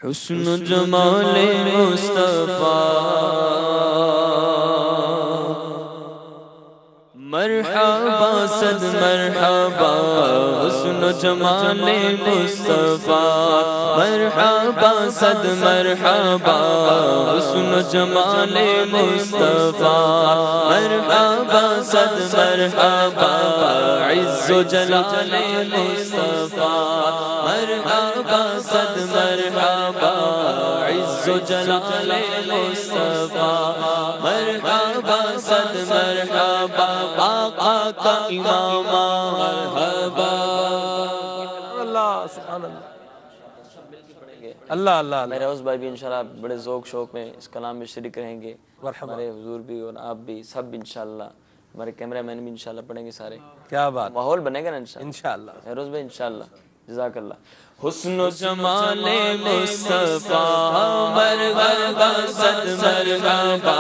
حسن و جمال مصطفیٰ مرحبا صد مرحبا حسن و جمال مصطفیٰ مرحبا صد مرحبا حسن و جمال مصطفیٰ مرحبا صد مرحبا عز و جلال مصطفیٰ مرحبا صد مرحبا عز و جلال مصطفیٰ مرحبا صد مرحبا آقا کا امامہ مرحبا اللہ سبحان اللہ اللہ اللہ میرے عوض بھائی بھی انشاءاللہ بڑے ذوق شوق میں اس کلام میں شریک رہیں گے. ہمارے حضور بھی اور آپ بھی سب انشاءاللہ. ہمارے کیمرہ مین بھی انشاءاللہ پڑھیں گے سارے. کیا بات ماحول بنے گا نا انشاءاللہ. انشاءاللہ فیروز بھائی انشاءاللہ. جزاک اللہ. حسن و جمال مصطفیٰ مرحبا صد مرحبا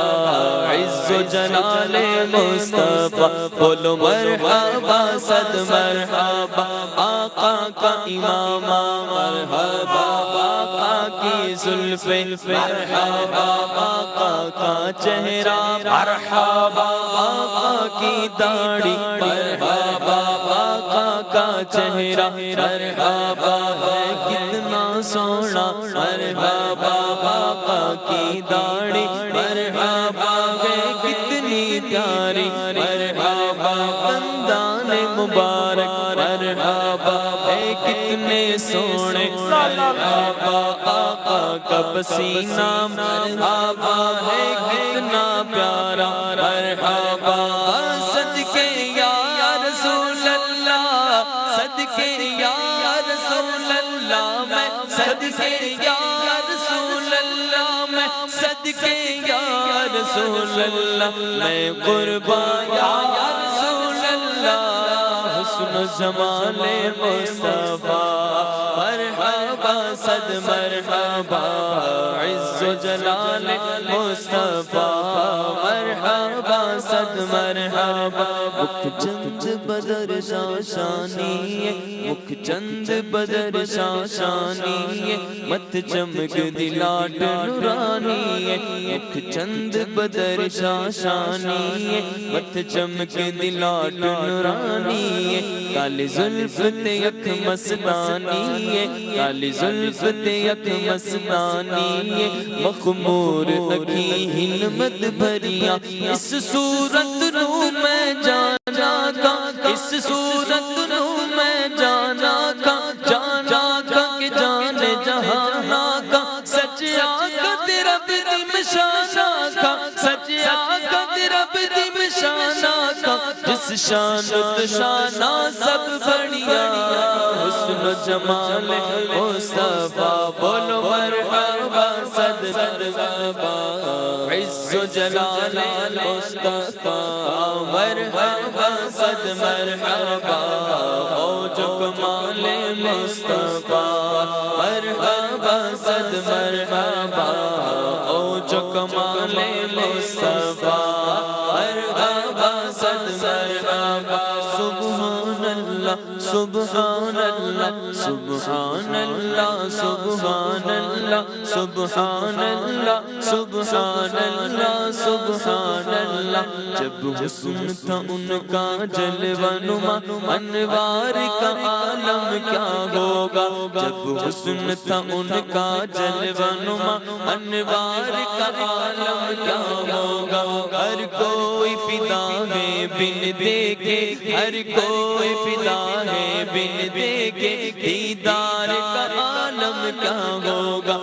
عز و جلال مصطفیٰ بولو مرحبا صد مرحبا آقا کا امامہ مرحبا آقا کی زلف مرحبا آقا کا چہرہ مرحبا آقا کی داڑھی مرحبا آقا کا چہرہ مرحبا ہے کتنا سونا مرحبا آقا کی داڑھی مرحبا ہے کتنی پیاری مرحبا دندان مبارک مرحبا ہے کتنے سونے مرحبا آقا کا پسینہ مرحبا ہے کتنا پیارا مرحبا صدقے یا رسول اللہ صدقے یا رسول اللہ میں صدقے یا رسول اللہ میں صدقے یا رسول اللہ میں قربان یا رسول اللہ حسن و جمال مصطفیٰ مرحبا صد مرحبا عز و جلال مصطفیٰ مرحبا صد مرحبا مکھ چند بدر شاشانی مکھ چند بدر شاشانی مت چمک دلاٹ نورانی مکھ چند بدر شاشانی مت چمک دلاٹ نورانی کالی زلف تے اکھ مستانی کالی زلف تے اکھ مستانی مخمور اکھی ہنمت بھریا اس صورت نو میں جانا کا اس صورت نو میں جانا کا کہ جانے جہانا کا سچ آقا تیرا بدیم شانا کا سچ آقا تیرا بدیم شانا کا جس شان شانا سب بڑھیا حسن و جمال مصطفیٰ بولو مرحبا صد مرحبا عز و جلال مصطفیٰ مرحبا صد مرحبا اوج و کمال مصطفیٰ مرحبا صد مرحبا اوج و کمال مصطفیٰ مرحبا صد مرحبا سبحان اللہ سبحان اللہ سبحان اللہ سبحان اللہ سبحان اللہ سبحان اللہ سبحان اللہ جب حسن تھا ان کا جلوہ نما انوار کا عالم کیا ہوگا جب حسن تھا ان کا جلوہ نما انوار کا عالم کیا ہوگا ہر کوئی فدا ہے بن دیکھے ہر کوئی فدا ہے بن دیکھے دیدار کا عالم کیا ہوگا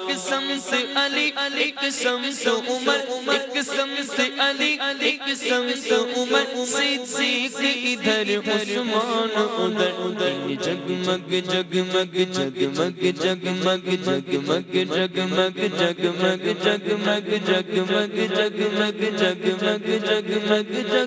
ایک سمت علی ایک سمت عمر ایک سمت علی ایک سمت عمر صدیق ادھر عثمان ادھر جگمگ جگمگ جگمگ جگمگ جگمگ جگمگ جگمگ جگمگ جگمگ جگمگ جگمگ جگمگ جگمگ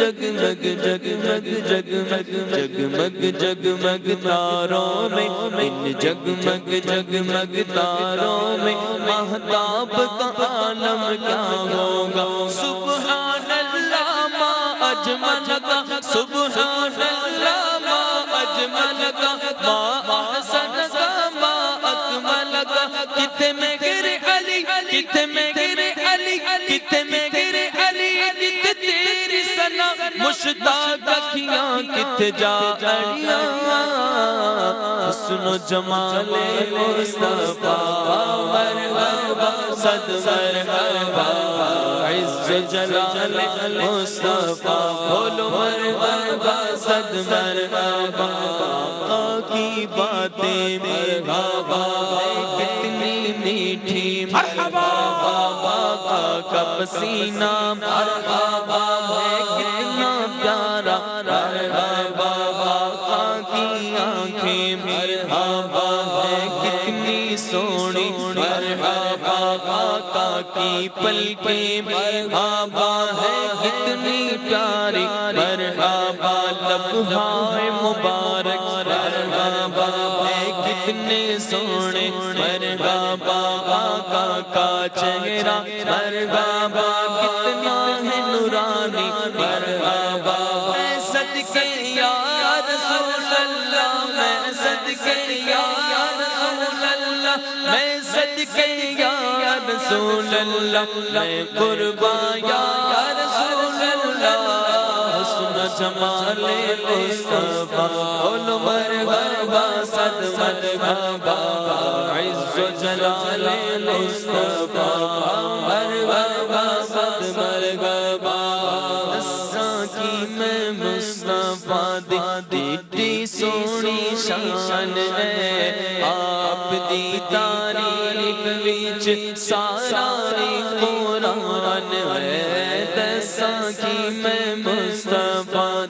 جگمگ جگمگ جگمگ جگمگ جگمگ تاروں میں ان جگمگ جگمگ تاروں میں مہتاب کا عالم کیا ہوگا سبحان اللہ ما اجمل کا سبحان اللہ ما اجمل کا ما احسن کا ما اکمل کا کتے میں گرے علی کتے میں گرے علی کتے میں گرے علی کتے تیری سنا مشتاق اکھیاں کتے جا اڑیاں حسن و جمال مصطفیٰ مرحبا صد مرحبا عز و جلال مصطفیٰ بولو مرحبا صد مرحبا آقا کی باتیں مرحبا کتنی میٹھی مرحبا آقا کا پسینہ مرحبا کتنا پیارا مرحبا آقا کی آنکھیں مرحبا کتنی سونی مرحبا آقا کی پلکیں مرحبا ہے کتنی پیاری مرحبا لبہائے مبارک مرحبا ہے کتنے سونے مرحبا آقا کا چہرہ مرحبا کتنا ہے نورانی مرحبا میں صدقے یا رسول اللہ میں صدقے یا رسول اللہ میں صدقے یا رسول اللہ میں قربان یا رسول اللہ حسن جمال مصطفیٰ بولو مرحبا صد مرحبا عز و جلال مصطفیٰ مرحبا صد مرحبا اساں کی میں مصطفیٰ دی سونی شان ہے آپ دی تعریف وچ ساری قرآن ہے دساں کی میں مصطفیٰ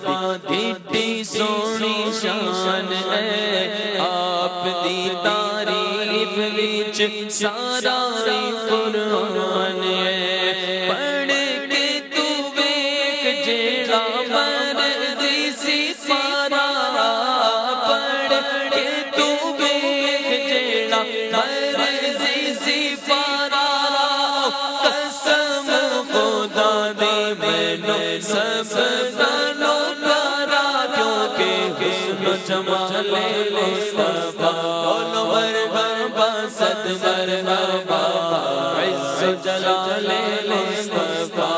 دی سونی شان ہے آپ دی تعریف وچ ساری قرآن ہے پڑھ کے تو ویکھ جیڑا مرضی سی پارا پڑھ کے تو ویکھ جیڑا مرضی سی پارا قسم خدا دی مینوں سب نالوں پیارا کیونکہ حسن و جمال مصطفیٰ بولو مرحبا صد مرحبا عز و جلال مصطفیٰ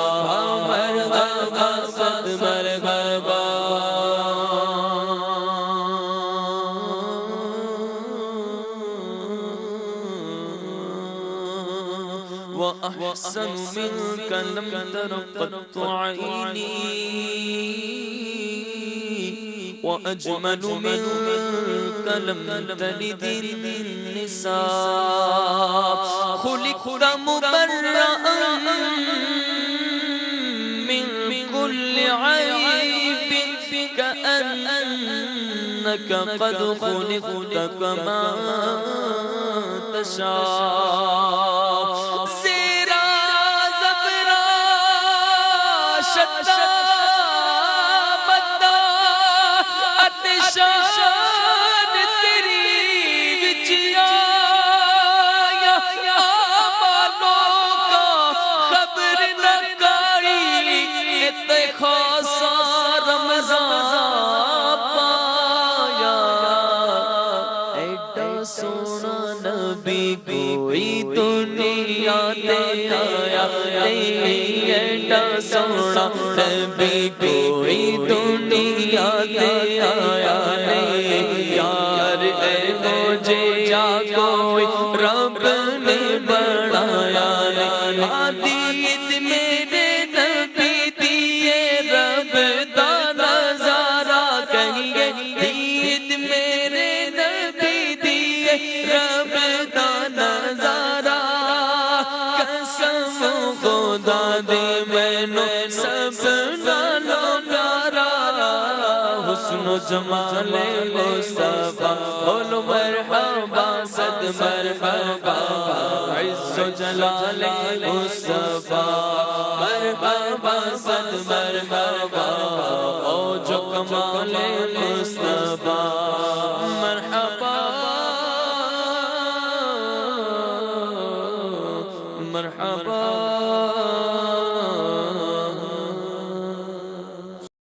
مرحبا صد مرحبا وأحسن منك لم تر قط عيني وأجمل منك لم تلد النساء خلقت مبرأ من كل عيب كأنك قد خلقت كما تشاء سيرا زبرا شتا مدّا اتشان تیری وچیا یا آمالوں کا خبر نہ کاری تے خاصا رمضان پایا ایڈا سونا نبی کوئی دنیا تے آیا نہیں ایڈا سونا نبی کوئی دنیا تے آیا نہیں یار اے مجھے یا کوئی رب نے بنایا نہیں عادیت میرے نبی دیے رب دا نظارہ کہیے عید میرے نبی دیے رب دا نظارہ قسم خدا دے مینوں سب نالوں پیارا حسن و جمال مصطفیٰ بولو مرحبا صد مرحبا عز و جلال مصطفیٰ مرحبا صد مرحبا او جو کمال مصطفیٰ